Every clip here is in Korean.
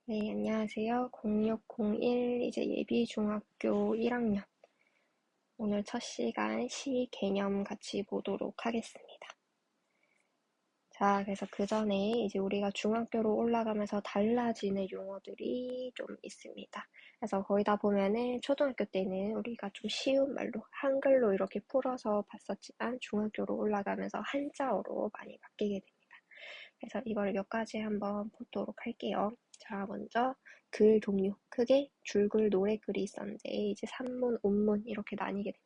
네, 안녕하세요. 0601 이제 예비 중학교 1학년. 오늘 첫 시간 시 개념 같이 보도록 하겠습니다. 자, 그래서 그 전에 이제 우리가 중학교로 올라가면서 달라지는 용어들이 좀 있습니다. 그래서 거기다 보면은 초등학교 때는 우리가 좀 쉬운 말로 한글로 이렇게 풀어서 봤었지만 중학교로 올라가면서 한자어로 많이 바뀌게 됩니다. 그래서 이걸 몇 가지 한번 보도록 할게요. 자, 먼저 글 종류. 크게 줄글 노래글이 있었는데 이제 산문, 운문 이렇게 나뉘게 됩니다.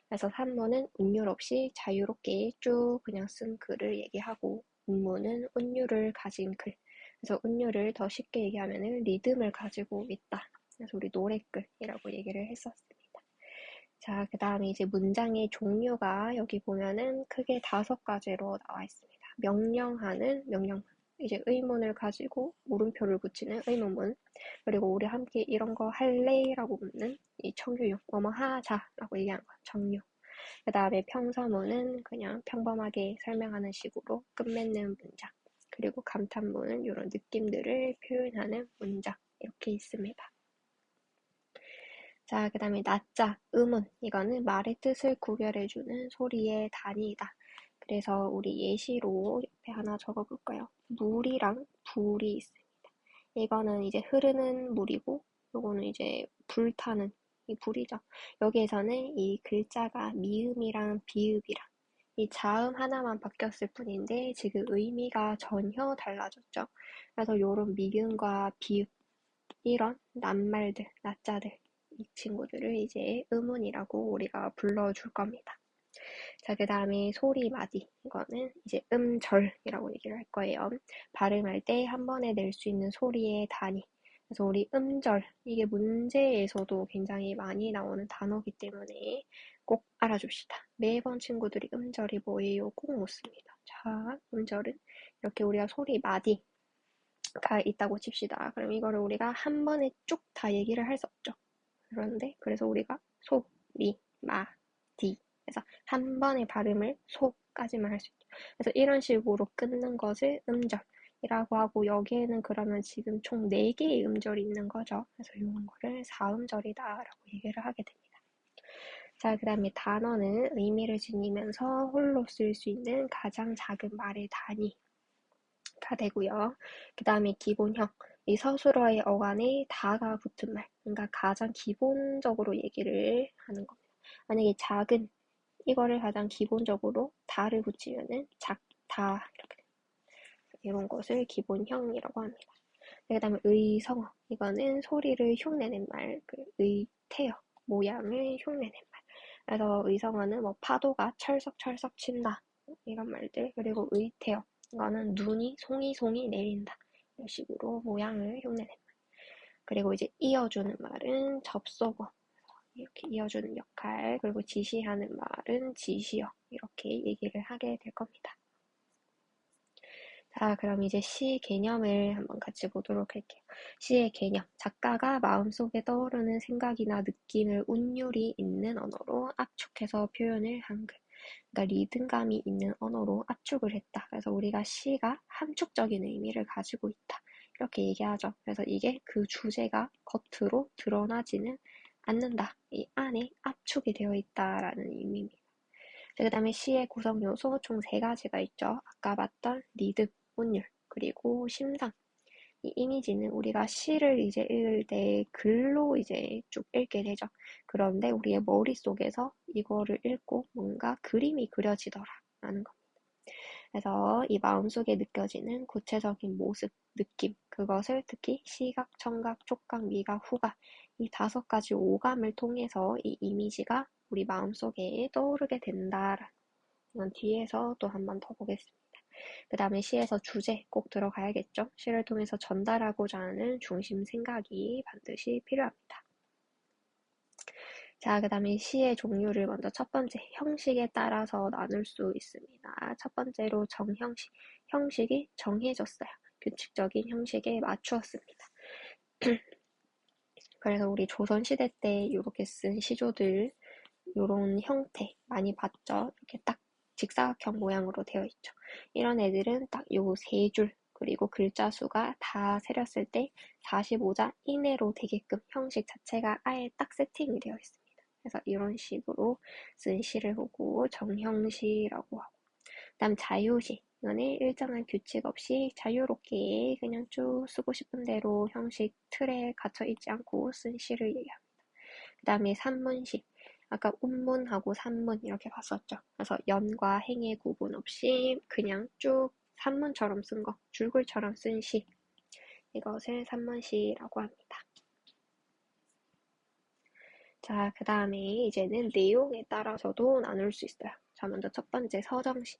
그래서 산문은 운율 없이 자유롭게 쭉 그냥 쓴 글을 얘기하고 운문은 운율을 가진 글. 그래서 운율을 더 쉽게 얘기하면은 리듬을 가지고 있다. 그래서 우리 노래글이라고 얘기를 했었습니다. 자, 그 다음에 이제 문장의 종류가 여기 보면은 크게 5가지로 나와 있습니다. 명령하는 명령문. 이제 의문을 가지고 물음표를 붙이는 의문문. 그리고 우리 함께 이런 거 할래? 라고 묻는 이 청유형. 뭐뭐 하자 라고 얘기하는 거. 청유. 그 다음에 평서문은 그냥 평범하게 설명하는 식으로 끝맺는 문장. 그리고 감탄문은 이런 느낌들을 표현하는 문장. 이렇게 있습니다. 자, 그 다음에 나자, 음운. 이거는 말의 뜻을 구별해주는 소리의 단위이다. 그래서 우리 예시로 옆에 하나 적어볼까요? 물이랑 불이 있습니다. 이거는 이제 흐르는 물이고, 요거는 이제 불타는 이 불이죠. 여기에서는 이 글자가 미음이랑 비읍이랑 이 자음 하나만 바뀌었을 뿐인데 지금 의미가 전혀 달라졌죠. 그래서 요런 미음과 비읍, 이런 낱말들, 낱자들 이 친구들을 이제 음운이라고 우리가 불러줄 겁니다. 자, 그 다음에 소리 마디. 이거는 이제 음절이라고 얘기를 할 거예요. 발음할 때 한 번에 낼 수 있는 소리의 단위. 그래서 우리 음절, 이게 문제에서도 굉장히 많이 나오는 단어이기 때문에 꼭 알아줍시다. 매번 친구들이 음절이 뭐예요? 꼭 묻습니다. 자, 음절은 이렇게 우리가 소리 마디, 가 있다고 칩시다. 그럼 이거를 우리가 한 번에 쭉 다 얘기를 할 수 없죠. 그런데 그래서 우리가 소, 리, 마, 디 그래서 한 번의 발음을 소까지만 할 수 있죠. 그래서 이런 식으로 끊는 것을 음절이라고 하고 여기에는 그러면 지금 총 4개의 음절이 있는 거죠. 그래서 이런 거를 사음절이다라고 얘기를 하게 됩니다. 자, 그 다음에 단어는 의미를 지니면서 홀로 쓸 수 있는 가장 작은 말의 단위 가 되고요. 그 다음에 기본형. 이 서술어의 어간에 다가 붙은 말. 그러니까 가장 기본적으로 얘기를 하는 겁니다. 만약에 작은 이거를 가장 기본적으로 다를 붙이면은 작다 이렇게 이런 것을 기본형이라고 합니다. 그 다음에 의성어. 이거는 소리를 흉내낸 말, 그 의태어 모양을 흉내낸 말. 그래서 의성어는 뭐 파도가 철썩철썩 친다 이런 말들. 그리고 의태어 이거는 눈이 송이송이 내린다 이런 식으로 모양을 흉내낸 말. 그리고 이제 이어주는 말은 접속어 이렇게 이어주는 역할. 그리고 지시하는 말은 지시어 이렇게 얘기를 하게 될 겁니다. 자, 그럼 이제 시 개념을 한번 같이 보도록 할게요. 시의 개념. 작가가 마음속에 떠오르는 생각이나 느낌을 운율이 있는 언어로 압축해서 표현을 한 글. 그러니까 리듬감이 있는 언어로 압축을 했다. 그래서 우리가 시가 함축적인 의미를 가지고 있다. 이렇게 얘기하죠. 그래서 이게 그 주제가 겉으로 드러나지는 않는다. 이 안에 압축이 되어 있다라는 의미입니다. 그 다음에 시의 구성 요소 총 3가지가 있죠. 아까 봤던 리듬, 운율, 그리고 심상. 이 이미지는 우리가 시를 이제 읽을 때 글로 이제 쭉 읽게 되죠. 그런데 우리의 머릿속에서 이거를 읽고 뭔가 그림이 그려지더라라는 겁니다. 그래서 이 마음속에 느껴지는 구체적인 모습, 느낌, 그것을 특히 시각, 청각, 촉각, 미각, 후각 이 5가지 오감을 통해서 이 이미지가 우리 마음속에 떠오르게 된다라는 건 뒤에서 또 한 번 더 보겠습니다. 그 다음에 시에서 주제 꼭 들어가야겠죠. 시를 통해서 전달하고자 하는 중심 생각이 반드시 필요합니다. 자, 그 다음에 시의 종류를 먼저 첫 번째, 형식에 따라서 나눌 수 있습니다. 첫 번째로 정형식, 형식이 정해졌어요. 규칙적인 형식에 맞추었습니다. 그래서 우리 조선시대 때 이렇게 쓴 시조들, 요런 형태 많이 봤죠? 이렇게 딱 직사각형 모양으로 되어 있죠. 이런 애들은 딱 요 3줄 그리고 글자 수가 다 세렸을 때 45자 이내로 되게끔 형식 자체가 아예 딱 세팅이 되어 있습니다. 그래서 이런 식으로 쓴 시를 보고 정형시라고 하고, 그다음 자유시. 이거는 일정한 규칙 없이 자유롭게 그냥 쭉 쓰고 싶은 대로 형식 틀에 갇혀 있지 않고 쓴 시를 얘기합니다. 그 다음에 산문시. 아까 운문하고 산문 이렇게 봤었죠. 그래서 연과 행의 구분 없이 그냥 쭉 산문처럼 쓴 거, 줄글처럼 쓴 시. 이것을 산문시라고 합니다. 자, 그 다음에 이제는 내용에 따라서도 나눌 수 있어요. 자, 먼저 첫 번째 서정시.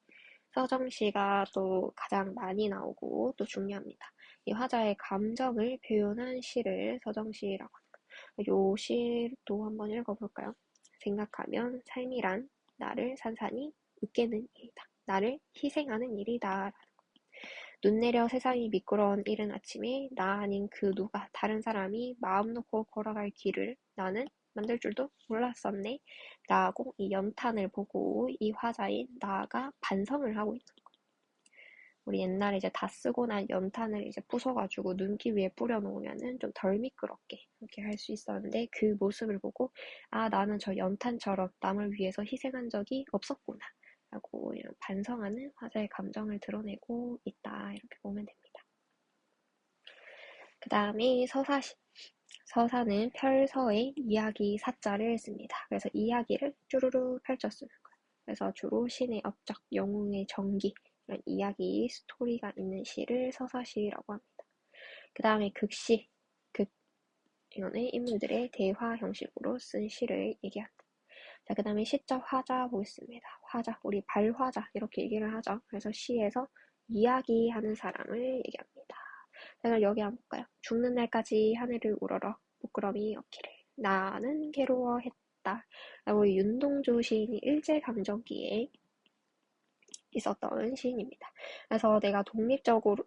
서정시가 또 가장 많이 나오고 또 중요합니다. 이 화자의 감정을 표현한 시를 서정시라고 합니다. 요 시도 한번 읽어볼까요? 생각하면 삶이란 나를 산산이 으깨는 일이다. 나를 희생하는 일이다. 눈 내려 세상이 미끄러운 이른 아침에 나 아닌 그 누가 다른 사람이 마음 놓고 걸어갈 길을 나는 만들 줄도 몰랐었네. 라고 이 연탄을 보고 이 화자인 나가 반성을 하고 있는 거예요. 우리 옛날에 이제 다 쓰고 난 연탄을 이제 부숴가지고 눈기 위에 뿌려놓으면은 좀 덜 미끄럽게 이렇게 할 수 있었는데 그 모습을 보고 아, 나는 저 연탄처럼 남을 위해서 희생한 적이 없었구나. 라고 이런 반성하는 화자의 감정을 드러내고 있다. 이렇게 보면 됩니다. 그 다음에 서사시. 서사는 펼서의 이야기 사자를 씁니다. 그래서 이야기를 쭈루루 펼쳐 쓰는 거예요. 그래서 주로 신의 업적, 영웅의 전기, 이런 이야기, 스토리가 있는 시를 서사시라고 합니다. 그 다음에 극시. 이거는 인물들의 대화 형식으로 쓴 시를 얘기합니다. 자, 그 다음에 시적 화자 보겠습니다. 화자, 우리 발화자 이렇게 얘기를 하죠. 그래서 시에서 이야기하는 사람을 얘기합니다. 자, 그럼 여기 한번 볼까요? 죽는 날까지 하늘을 우러러 부끄러움이 없기를 나는 괴로워했다. 라고 윤동주 시인이 일제강점기에 있었던 시인입니다. 그래서 내가 독립적으로,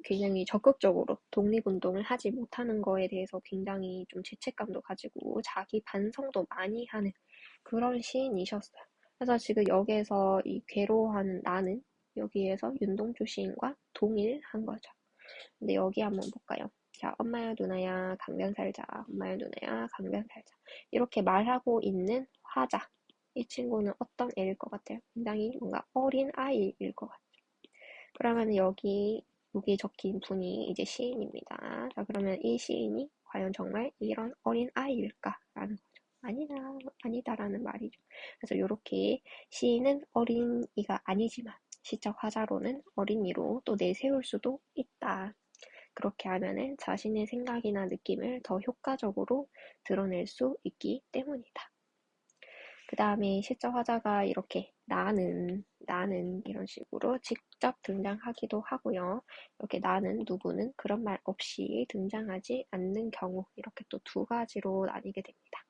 굉장히 적극적으로 독립운동을 하지 못하는 거에 대해서 굉장히 좀 죄책감도 가지고 자기 반성도 많이 하는 그런 시인이셨어요. 그래서 지금 여기에서 이 괴로워하는 나는 여기에서 윤동주 시인과 동일한 거죠. 근데 여기 한번 볼까요? 자, 엄마야 누나야 강변 살자. 엄마야 누나야 강변 살자. 이렇게 말하고 있는 화자. 이 친구는 어떤 애일 것 같아요? 굉장히 뭔가 어린 아이일 것 같아요. 그러면 여기 적힌 분이 이제 시인입니다. 자, 그러면 이 시인이 과연 정말 이런 어린 아이일까라는 거죠. 아니다라는 말이죠. 그래서 이렇게 시인은 어린이가 아니지만 시적 화자로는 어린이로 또 내세울 수도 있다. 그렇게 하면은 자신의 생각이나 느낌을 더 효과적으로 드러낼 수 있기 때문이다. 그 다음에 시적 화자가 이렇게 나는 이런 식으로 직접 등장하기도 하고요. 이렇게 나는 누구는 그런 말 없이 등장하지 않는 경우 이렇게 또 두 가지로 나뉘게 됩니다.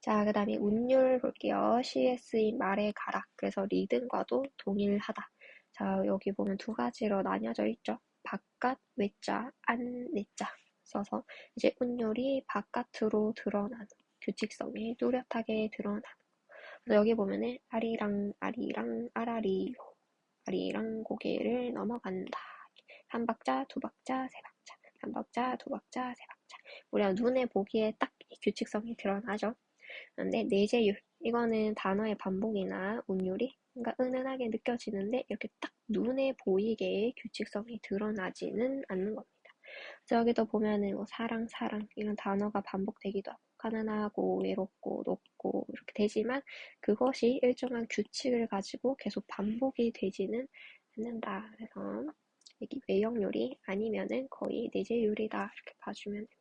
자, 그 다음에 운율 볼게요. 시에 쓰인 말의 가락. 그래서 리듬과도 동일하다. 자, 여기 보면 두 가지로 나뉘어져 있죠. 바깥 외자, 안 내자 써서 이제 운율이 바깥으로 드러나는 규칙성이 뚜렷하게 드러나는. 그래서 여기 보면은 아리랑 아라리요. 아리랑 고개를 넘어간다. 한 박자, 두 박자, 세 박자. 한 박자, 두 박자, 세 박자. 우리가 눈에 보기에 딱 규칙성이 드러나죠. 그런데 내재율, 이거는 단어의 반복이나 운율이 뭔가 은은하게 느껴지는데 이렇게 딱 눈에 보이게 규칙성이 드러나지는 않는 겁니다. 여기도 보면은 뭐 사랑 이런 단어가 반복되기도 하고 가난하고 외롭고 높고 이렇게 되지만 그것이 일정한 규칙을 가지고 계속 반복이 되지는 않는다. 그래서 여기 외형률이 아니면은 거의 내재율이다 이렇게 봐주면 됩니다.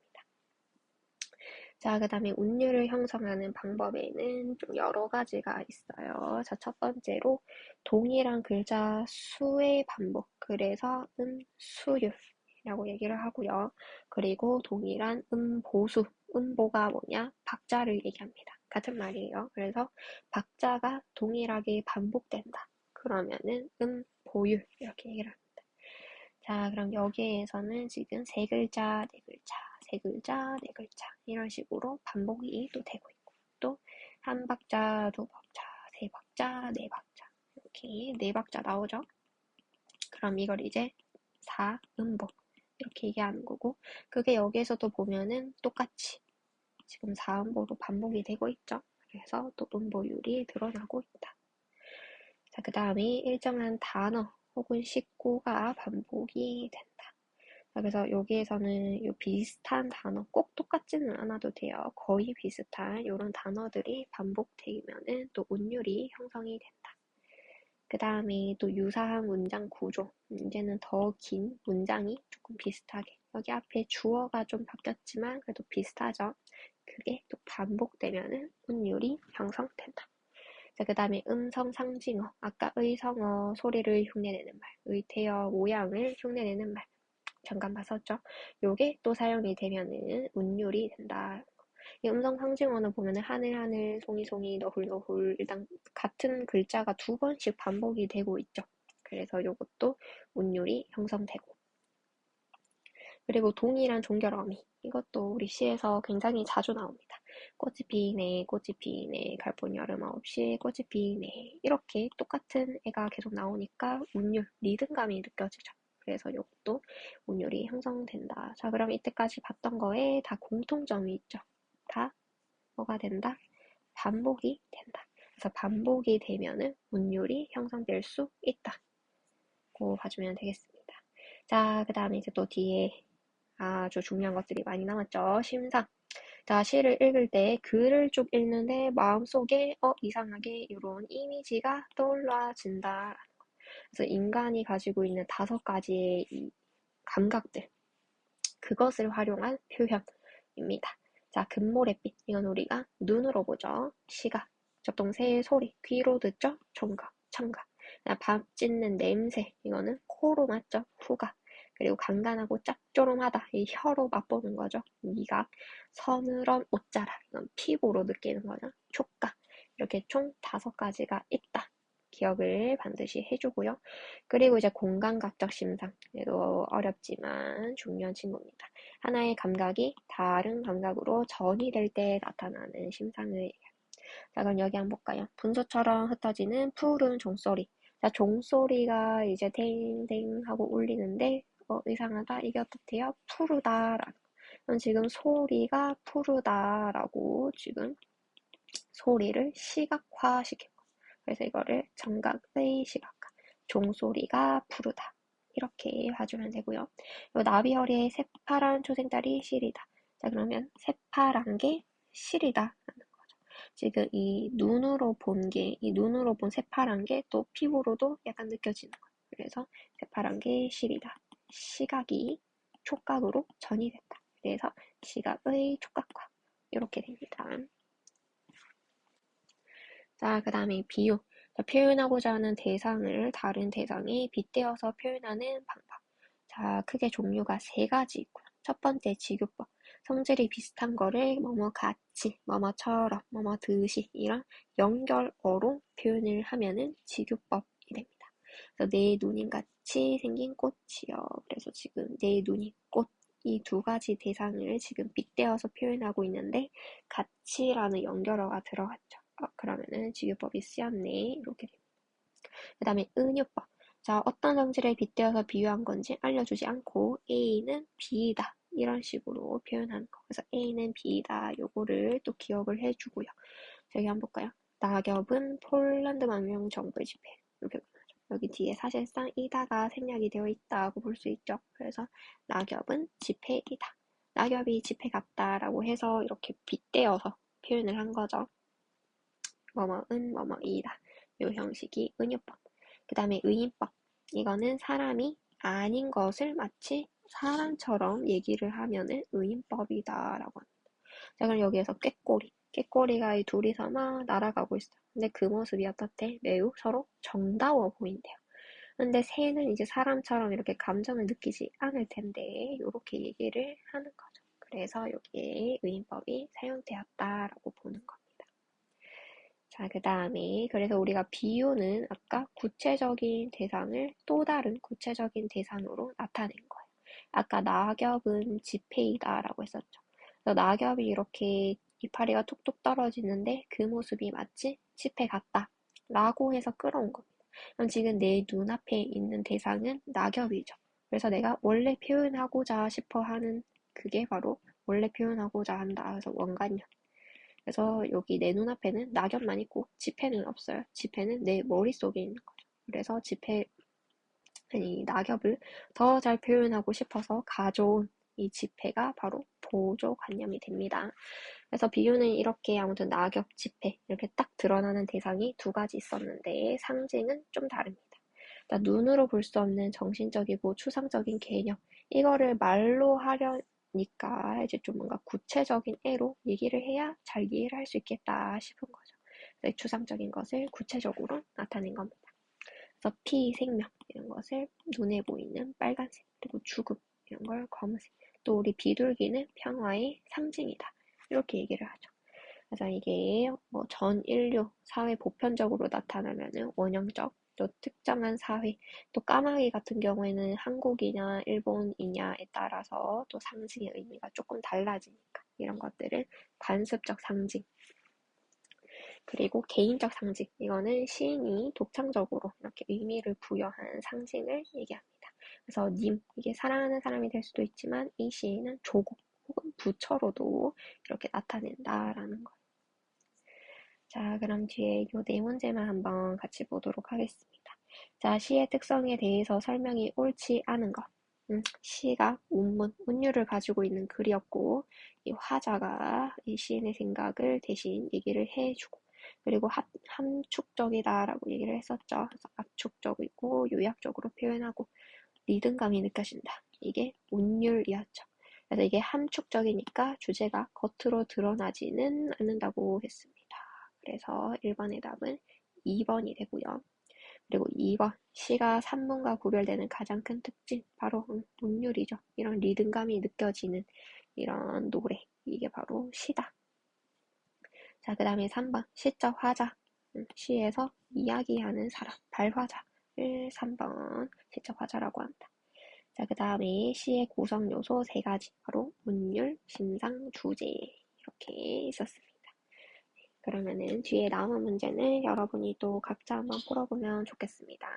자, 그 다음에 운율을 형성하는 방법에는 좀 여러 가지가 있어요. 자, 첫 번째로 동일한 글자 수의 반복, 그래서 수율이라고 얘기를 하고요. 그리고 동일한 음보수, 음보가 뭐냐? 박자를 얘기합니다. 같은 말이에요. 그래서 박자가 동일하게 반복된다. 그러면은 음보율 이렇게 얘기를 합니다. 자, 그럼 여기에서는 지금 세 글자, 네 글자, 세 글자, 네 글자 이런 식으로 반복이 또 되고 있고 또 한 박자, 두 박자, 세 박자, 네 박자 이렇게 네 박자 나오죠. 그럼 이걸 이제 사음보 이렇게 얘기하는 거고, 그게 여기에서도 보면은 똑같이 지금 사음보로 반복이 되고 있죠. 그래서 또 음보율이 드러나고 있다. 자, 그 다음에 일정한 단어 혹은 식구가 반복이 된다. 자, 그래서 여기에서는 이 비슷한 단어, 꼭 똑같지는 않아도 돼요. 거의 비슷한 이런 단어들이 반복되면은 또 운율이 형성이 된다. 그 다음에 또 유사한 문장 구조, 이제는 더 긴 문장이 조금 비슷하게, 여기 앞에 주어가 좀 바뀌었지만 그래도 비슷하죠. 그게 또 반복되면은 운율이 형성된다. 자, 그 다음에 음성 상징어, 아까 의성어 소리를 흉내내는 말, 의태어 모양을 흉내내는 말 잠깐 봤었죠. 요게 또 사용이 되면은 운율이 된다. 이 음성 상징어는 보면은 하늘 송이 너훌 일단 같은 글자가 두 번씩 반복이 되고 있죠. 그래서 요것도 운율이 형성되고, 그리고 동일한 종결어미, 이것도 우리 시에서 굉장히 자주 나옵니다. 꽃이 피네 갈본 여름 없이 꽃이 피네, 이렇게 똑같은 애가 계속 나오니까 운율, 리듬감이 느껴지죠. 그래서 이것도 운율이 형성된다. 자, 그럼 이때까지 봤던 거에 다 공통점이 있죠. 다 뭐가 된다? 반복이 된다. 그래서 반복이 되면은 운율이 형성될 수 있다. 고 봐주면 되겠습니다. 자, 그 다음에 이제 또 뒤에 아주 중요한 것들이 많이 남았죠. 심상. 자, 시를 읽을 때 글을 쭉 읽는데 마음속에 이상하게 이런 이미지가 떠올라진다. 그래서 인간이 가지고 있는 5가지의 이 감각들, 그것을 활용한 표현입니다. 자, 금모래빛, 이건 우리가 눈으로 보죠. 시각, 접동새의 소리, 귀로 듣죠. 청각, 청각. 밥 짓는 냄새, 이거는 코로 맡죠. 후각. 그리고 간간하고 짭조름하다, 이 혀로 맛보는 거죠. 미각, 서늘한 옷자락, 이건 피부로 느끼는 거죠. 촉각. 이렇게 총 5가지가 있다. 기억을 반드시 해주고요. 그리고 이제 공감각적 심상. 얘도 어렵지만 중요한 친구입니다. 하나의 감각이 다른 감각으로 전이될 때 나타나는 심상을 얘기합니다. 자, 그럼 여기 한번 볼까요? 분소처럼 흩어지는 푸른 종소리. 자, 종소리가 이제 탱탱 하고 울리는데 이상하다. 이게 어떻대요? 푸르다라는 거. 그럼 지금 소리가 푸르다라고 지금 소리를 시각화시킨 거. 그래서 이거를 청각의 시각화. 종소리가 푸르다. 이렇게 봐주면 되고요. 요 나비허리의 새파란 초생달이 실이다. 자, 그러면 새파란 게 실이다 라는 거죠. 지금 이 눈으로 본 새파란 게 또 피부로도 약간 느껴지는 거예요. 그래서 새파란 게 실이다. 시각이 촉각으로 전이 됐다. 그래서 시각의 촉각화. 이렇게 됩니다. 자, 그 다음에 비유. 자, 표현하고자 하는 대상을 다른 대상에 빗대어서 표현하는 방법. 자, 크게 종류가 3가지 있고요. 첫 번째, 직유법. 성질이 비슷한 거를 뭐뭐 같이, 뭐뭐처럼, 뭐뭐 듯이 이런 연결어로 표현을 하면은 직유법이 됩니다. 그래서 내 눈인 같이 생긴 꽃이요. 그래서 지금 내 눈이 꽃, 이 2가지 대상을 지금 빗대어서 표현하고 있는데 같이라는 연결어가 들어갔죠. 그러면은 직유법이 쓰였네. 이렇게 됩니다. 그 다음에 은유법. 자, 어떤 성질을 빗대어서 비유한 건지 알려주지 않고 A는 B이다. 이런 식으로 표현하는 거. 그래서 A는 B이다. 요거를 또 기억을 해주고요. 저기 한번 볼까요? 낙엽은 폴란드 망명 정부의 집회. 이렇게 보죠. 여기 뒤에 사실상 이다가 생략이 되어 있다고 볼 수 있죠. 그래서 낙엽은 집회이다. 낙엽이 집회 같다라고 해서 이렇게 빗대어서 표현을 한 거죠. 뭐뭐은 뭐뭐이다. 요 형식이 은유법. 그 다음에 의인법. 이거는 사람이 아닌 것을 마치 사람처럼 얘기를 하면은 의인법이다라고 합니다. 자, 그럼 여기에서 꾀꼬리. 꾀꼬리가 이 둘이서 막 날아가고 있어요. 근데 그 모습이 어떻대? 매우 서로 정다워 보인대요. 근데 새는 이제 사람처럼 이렇게 감정을 느끼지 않을 텐데, 이렇게 얘기를 하는 거죠. 그래서 여기에 의인법이 사용되었다라고 보는 겁니다. 자, 그 다음에 그래서 우리가 비유는 아까 구체적인 대상을 또 다른 구체적인 대상으로 나타낸 거예요. 아까 낙엽은 지폐이다라고 했었죠. 그래서 낙엽이 이렇게 이파리가 툭툭 떨어지는데 그 모습이 마치 지폐 같다 라고 해서 끌어온 겁니다. 그럼 지금 내 눈앞에 있는 대상은 낙엽이죠. 그래서 내가 원래 표현하고자 싶어 하는 그게 바로 원래 표현하고자 한다. 그래서 원관념. 그래서 여기 내 눈앞에는 낙엽만 있고 지폐는 없어요. 지폐는 내 머릿속에 있는 거죠. 그래서 아니, 낙엽을 더 잘 표현하고 싶어서 가져온 이 지폐가 바로 보조관념이 됩니다. 그래서 비유는 이렇게 아무튼 낙엽, 지폐 이렇게 딱 드러나는 대상이 두 가지 있었는데 상징은 좀 다릅니다. 일단 눈으로 볼 수 없는 정신적이고 추상적인 개념 이거를 말로 하려니까 이제 좀 뭔가 구체적인 애로 얘기를 해야 잘 이해를 할 수 있겠다 싶은 거죠. 그래서 추상적인 것을 구체적으로 나타낸 겁니다. 그래서 피, 생명 이런 것을 눈에 보이는 빨간색 그리고 죽음 이런 걸 검은색 또 우리 비둘기는 평화의 상징이다 이렇게 얘기를 하죠. 그래서 이게 뭐 전 인류 사회 보편적으로 나타나면은 원형적 또 특정한 사회 또 까마귀 같은 경우에는 한국이냐 일본이냐에 따라서 또 상징의 의미가 조금 달라지니까 이런 것들은 관습적 상징 그리고 개인적 상징 이거는 시인이 독창적으로 이렇게 의미를 부여한 상징을 얘기합니다. 그래서 님 이게 사랑하는 사람이 될 수도 있지만 이 시인은 조국 혹은 부처로도 이렇게 나타낸다라는 거. 자, 그럼 뒤에 이 네 문제만 한번 같이 보도록 하겠습니다. 자, 시의 특성에 대해서 설명이 옳지 않은 것. 시가 운율을 가지고 있는 글이었고, 이 화자가 이 시인의 생각을 대신 얘기를 해주고, 그리고 함축적이다라고 얘기를 했었죠. 그래서 압축적이고 요약적으로 표현하고 리듬감이 느껴진다. 이게 운율이었죠. 그래서 이게 함축적이니까 주제가 겉으로 드러나지는 않는다고 했습니다. 그래서 1번의 답은 2번이 되고요. 그리고 2번, 시가 산문과 구별되는 가장 큰 특징, 바로 운율이죠. 이런 리듬감이 느껴지는 이런 노래, 이게 바로 시다. 자, 그 다음에 3번, 시적 화자, 시에서 이야기하는 사람, 발화자를 3번 시적 화자라고 한다. 자, 그 다음에 시의 구성 요소 세 가지, 바로 운율, 심상, 주제 이렇게 있었습니다. 그러면은 뒤에 남은 문제는 여러분이 또 각자 한번 풀어보면 좋겠습니다.